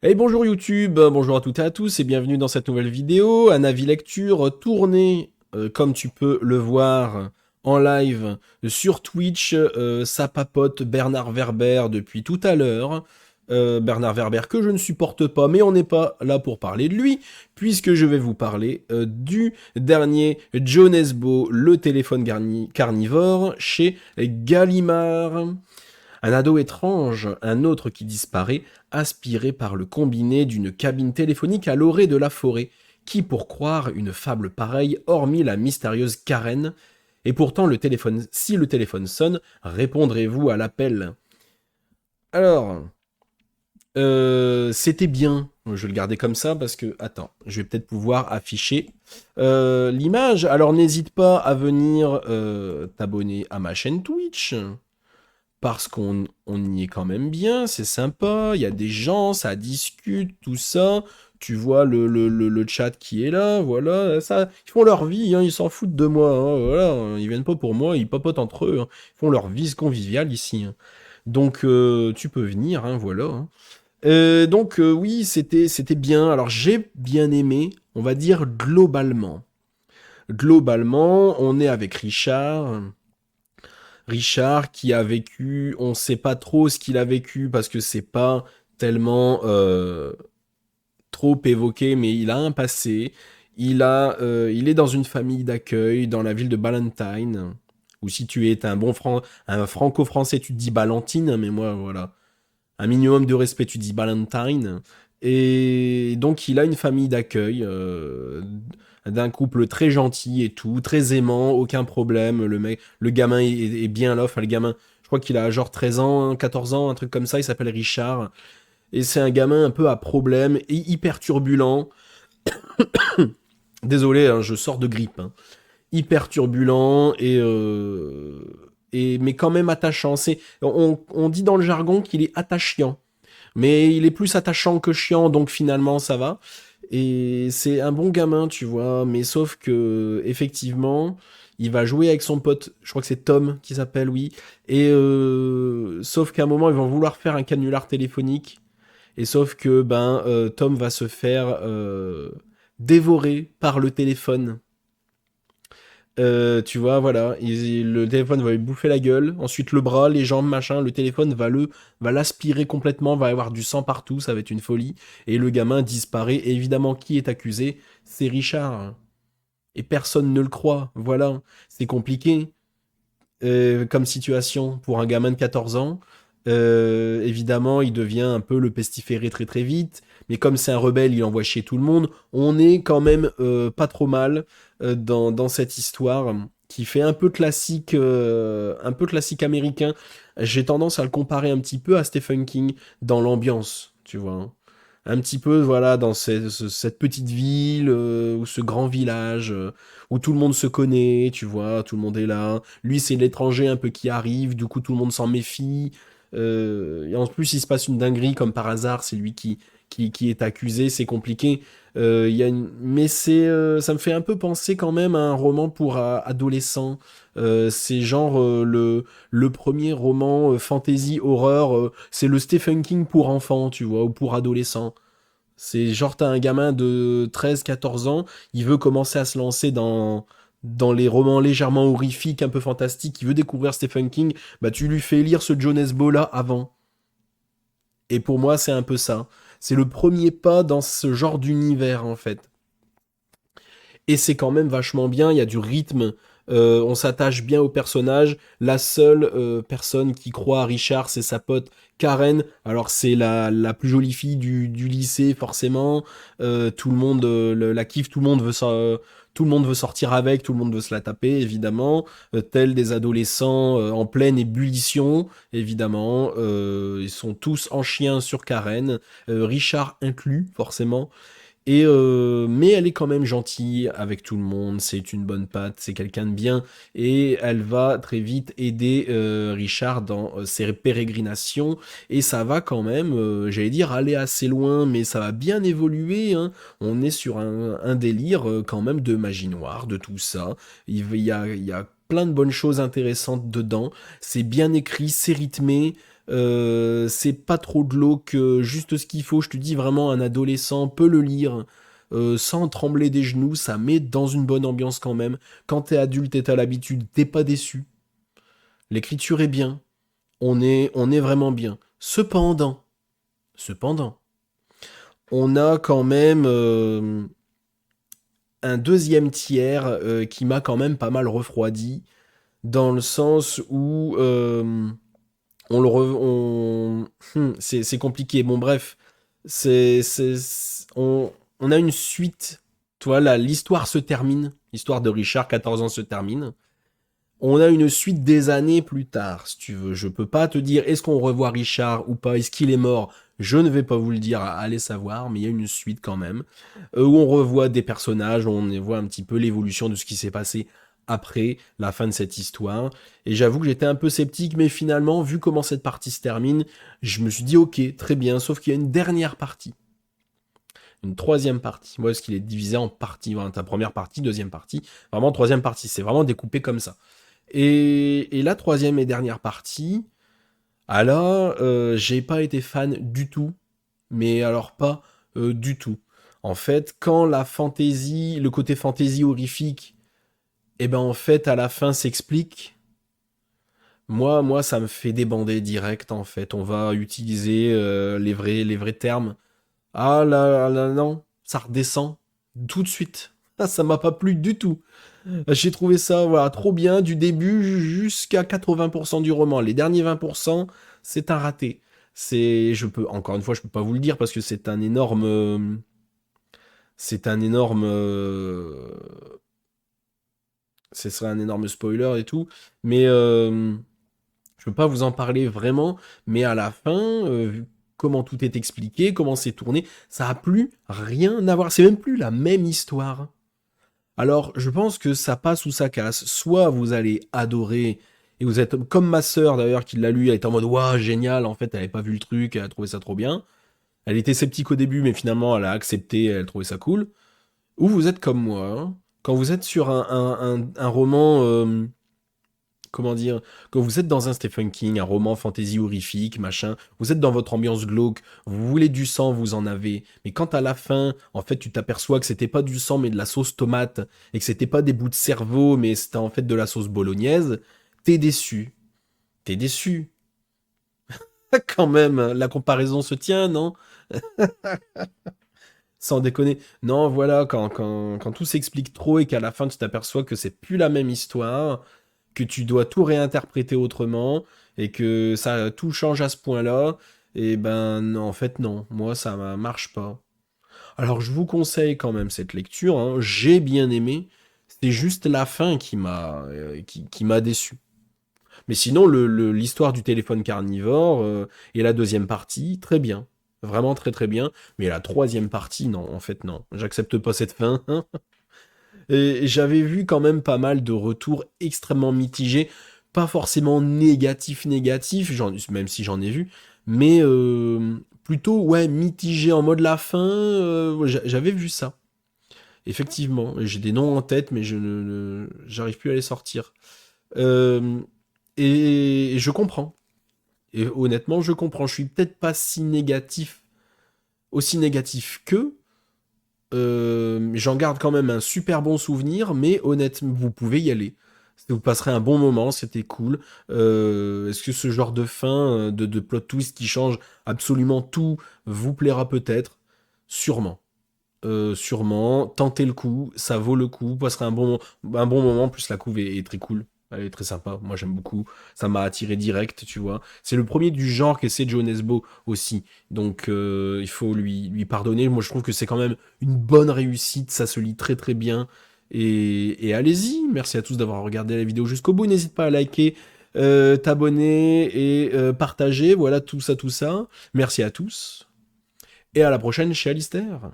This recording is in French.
Hey, bonjour YouTube, bonjour à toutes et à tous et bienvenue dans cette nouvelle vidéo. Un avis lecture tourné, comme tu peux le voir en live sur Twitch. Ça papote Bernard Werber depuis tout à l'heure. Bernard Werber que je ne supporte pas, mais on n'est pas là pour parler de lui, puisque je vais vous parler du dernier John Esbo, le téléphone carnivore chez Gallimard. Un ado étrange, un autre qui disparaît, aspiré par le combiné d'une cabine téléphonique à l'orée de la forêt. Qui pour croire une fable pareille, hormis la mystérieuse Karen? Et pourtant, si le téléphone sonne, répondrez-vous à l'appel? Alors, c'était bien. Je vais le garder comme ça parce que, attends, je vais peut-être pouvoir afficher l'image. Alors, n'hésite pas à venir t'abonner à ma chaîne Twitch parce qu'on y est quand même bien, c'est sympa, il y a des gens, ça discute, tout ça. Tu vois le chat qui est là, voilà, ça, ils font leur vie, hein, ils s'en foutent de moi, hein, voilà, ils viennent pas pour moi, ils papotent entre eux, hein, ils font leur vie conviviale ici, hein. Donc tu peux venir, hein, voilà, hein. Oui, c'était bien. Alors j'ai bien aimé, on va dire globalement. Globalement, on est avec Richard. Richard qui a vécu, on sait pas trop ce qu'il a vécu parce que c'est pas tellement trop évoqué, mais il a un passé. Il est dans une famille d'accueil dans la ville de Ballantine. Ou si tu es un franco-français, tu te dis Ballantine, mais moi voilà, un minimum de respect, tu dis Ballantine. Et donc il a une famille d'accueil d'un couple très gentil et tout, très aimant, aucun problème. Le gamin est bien là. Enfin, le gamin, je crois qu'il a genre 13 ans, 14 ans, un truc comme ça. Il s'appelle Richard. Et c'est un gamin un peu à problème et hyper turbulent. Désolé, hein, je sors de grippe, hein. Hyper turbulent et mais quand même attachant. On dit dans le jargon qu'il est attachant. Mais il est plus attachant que chiant, donc finalement ça va. Et c'est un bon gamin, tu vois, mais sauf que effectivement, il va jouer avec son pote, je crois que c'est Tom qui s'appelle, oui. Et sauf qu'à un moment, ils vont vouloir faire un canular téléphonique. Et sauf que Tom va se faire dévorer par le téléphone. Tu vois, voilà, le téléphone va lui bouffer la gueule, ensuite le bras, les jambes, machin, le téléphone va l'aspirer complètement, va y avoir du sang partout, ça va être une folie, et le gamin disparaît, et évidemment, qui est accusé? C'est Richard. Et personne ne le croit, voilà, c'est compliqué comme situation pour un gamin de 14 ans. Évidemment, il devient un peu le pestiféré très très vite, mais comme c'est un rebelle, il envoie chier tout le monde. On est quand même pas trop mal dans cette histoire qui fait un peu classique américain. J'ai tendance à le comparer un petit peu à Stephen King dans l'ambiance, tu vois, hein. Un petit peu, voilà, dans cette petite ville ou ce grand village où tout le monde se connaît, tu vois, tout le monde est là. Lui, c'est l'étranger un peu qui arrive, du coup, tout le monde s'en méfie. Et en plus, il se passe une dinguerie comme par hasard, c'est lui qui est accusé, c'est compliqué. Mais ça me fait un peu penser quand même à un roman pour adolescents. C'est genre le premier roman fantasy horreur, c'est le Stephen King pour enfants, tu vois, ou pour adolescents. C'est genre, t'as un gamin de 13 14 ans, il veut commencer à se lancer dans les romans légèrement horrifiques, un peu fantastiques, il veut découvrir Stephen King, bah tu lui fais lire ce John Esbo là avant. Et pour moi, c'est un peu ça. C'est le premier pas dans ce genre d'univers, en fait. Et c'est quand même vachement bien, il y a du rythme, on s'attache bien au personnage. La seule personne qui croit à Richard, c'est sa pote Karen. Alors c'est la plus jolie fille du lycée, forcément. Tout le monde la kiffe, tout le monde veut sortir avec, tout le monde veut se la taper, évidemment. Tels des adolescents en pleine ébullition, évidemment. Ils sont tous en chien sur Karen, Richard inclus, forcément. Mais elle est quand même gentille avec tout le monde, c'est une bonne patte, c'est quelqu'un de bien, et elle va très vite aider Richard dans ses pérégrinations, et ça va quand même, j'allais dire, aller assez loin, mais ça va bien évoluer, hein. On est sur un délire quand même de magie noire, de tout ça. Il y a plein de bonnes choses intéressantes dedans, c'est bien écrit, c'est rythmé, C'est pas trop glauque, juste ce qu'il faut. Je te dis vraiment, un adolescent peut le lire sans trembler des genoux. Ça met dans une bonne ambiance quand même. Quand t'es adulte et t'as l'habitude, t'es pas déçu. L'écriture est bien. On est vraiment bien. Cependant, on a quand même un deuxième tiers qui m'a quand même pas mal refroidi, dans le sens où on le re- on... c'est compliqué. Bon, bref, on a une suite. Tu vois, là, l'histoire se termine. L'histoire de Richard, 14 ans, se termine. On a une suite des années plus tard, si tu veux. Je peux pas te dire est-ce qu'on revoit Richard ou pas, est-ce qu'il est mort. Je ne vais pas vous le dire, allez savoir, mais il y a une suite quand même, où on revoit des personnages, où on voit un petit peu l'évolution de ce qui s'est passé après la fin de cette histoire. Et j'avoue que j'étais un peu sceptique, mais finalement, vu comment cette partie se termine, je me suis dit ok, très bien, sauf qu'il y a une dernière partie. Une troisième partie. Moi, parce qu'il est divisé en parties. Voilà, ta première partie, deuxième partie, vraiment troisième partie. C'est vraiment découpé comme ça. Et la troisième et dernière partie, alors, j'ai pas été fan du tout, mais alors pas du tout. En fait, quand la fantaisie, le côté fantaisie horrifique, eh ben en fait, à la fin s'explique, moi, ça me fait débander direct, en fait. On va utiliser les vrais termes. Ah là là, non, ça redescend tout de suite. Ah, ça m'a pas plu du tout. J'ai trouvé ça voilà, trop bien du début jusqu'à 80% du roman. Les derniers 20%, c'est un raté. Encore une fois, je peux pas vous le dire parce que c'est un énorme, ce serait un énorme spoiler et tout. Mais je peux pas vous en parler vraiment. Mais à la fin, vu comment tout est expliqué, comment c'est tourné, ça a plus rien à voir. C'est même plus la même histoire. Alors, je pense que ça passe ou ça casse. Soit vous allez adorer, et vous êtes comme ma sœur d'ailleurs qui l'a lu, elle était en mode waouh, génial, en fait, elle avait pas vu le truc, elle a trouvé ça trop bien. Elle était sceptique au début, mais finalement, elle a accepté, elle a trouvé ça cool. Ou vous êtes comme moi, hein. Quand vous êtes sur un roman, comment dire, quand vous êtes dans un Stephen King, un roman fantasy horrifique, machin, vous êtes dans votre ambiance glauque, vous voulez du sang, vous en avez, mais quand à la fin, en fait, tu t'aperçois que c'était pas du sang, mais de la sauce tomate, et que c'était pas des bouts de cerveau, mais c'était en fait de la sauce bolognaise, t'es déçu. T'es déçu. Quand même, la comparaison se tient, non? Sans déconner. Non, voilà, quand tout s'explique trop et qu'à la fin tu t'aperçois que c'est plus la même histoire, que tu dois tout réinterpréter autrement et que ça tout change à ce point-là, et ben non, en fait non, moi ça marche pas. Alors je vous conseille quand même cette lecture, hein. J'ai bien aimé, c'est juste la fin qui m'a déçu. Mais sinon l'histoire du téléphone carnivore et la deuxième partie, très bien. Vraiment très très bien. Mais la troisième partie, non, en fait non. J'accepte pas cette fin. Et j'avais vu quand même pas mal de retours extrêmement mitigés, pas forcément négatifs, même si j'en ai vu, mais plutôt ouais mitigés en mode la fin. J'avais vu ça, effectivement. J'ai des noms en tête, mais j'arrive plus à les sortir. Euh, et je comprends. Et honnêtement, je comprends. Je suis peut-être pas aussi négatif qu'eux. J'en garde quand même un super bon souvenir, mais honnêtement, vous pouvez y aller. Vous passerez un bon moment, c'était cool. Est-ce que ce genre de fin, de plot twist qui change absolument tout, vous plaira peut-être? Sûrement. Sûrement. Tentez le coup, ça vaut le coup. Vous passerez un bon moment. En plus, la couve est très cool. Elle est très sympa. Moi, j'aime beaucoup. Ça m'a attiré direct, tu vois. C'est le premier du genre qu'essaie Joe Nesbo aussi. Donc, il faut lui pardonner. Moi, je trouve que c'est quand même une bonne réussite. Ça se lit très, très bien. Et allez-y. Merci à tous d'avoir regardé la vidéo jusqu'au bout. N'hésite pas à liker, t'abonner et partager. Voilà, tout ça, tout ça. Merci à tous. Et à la prochaine chez Alistair.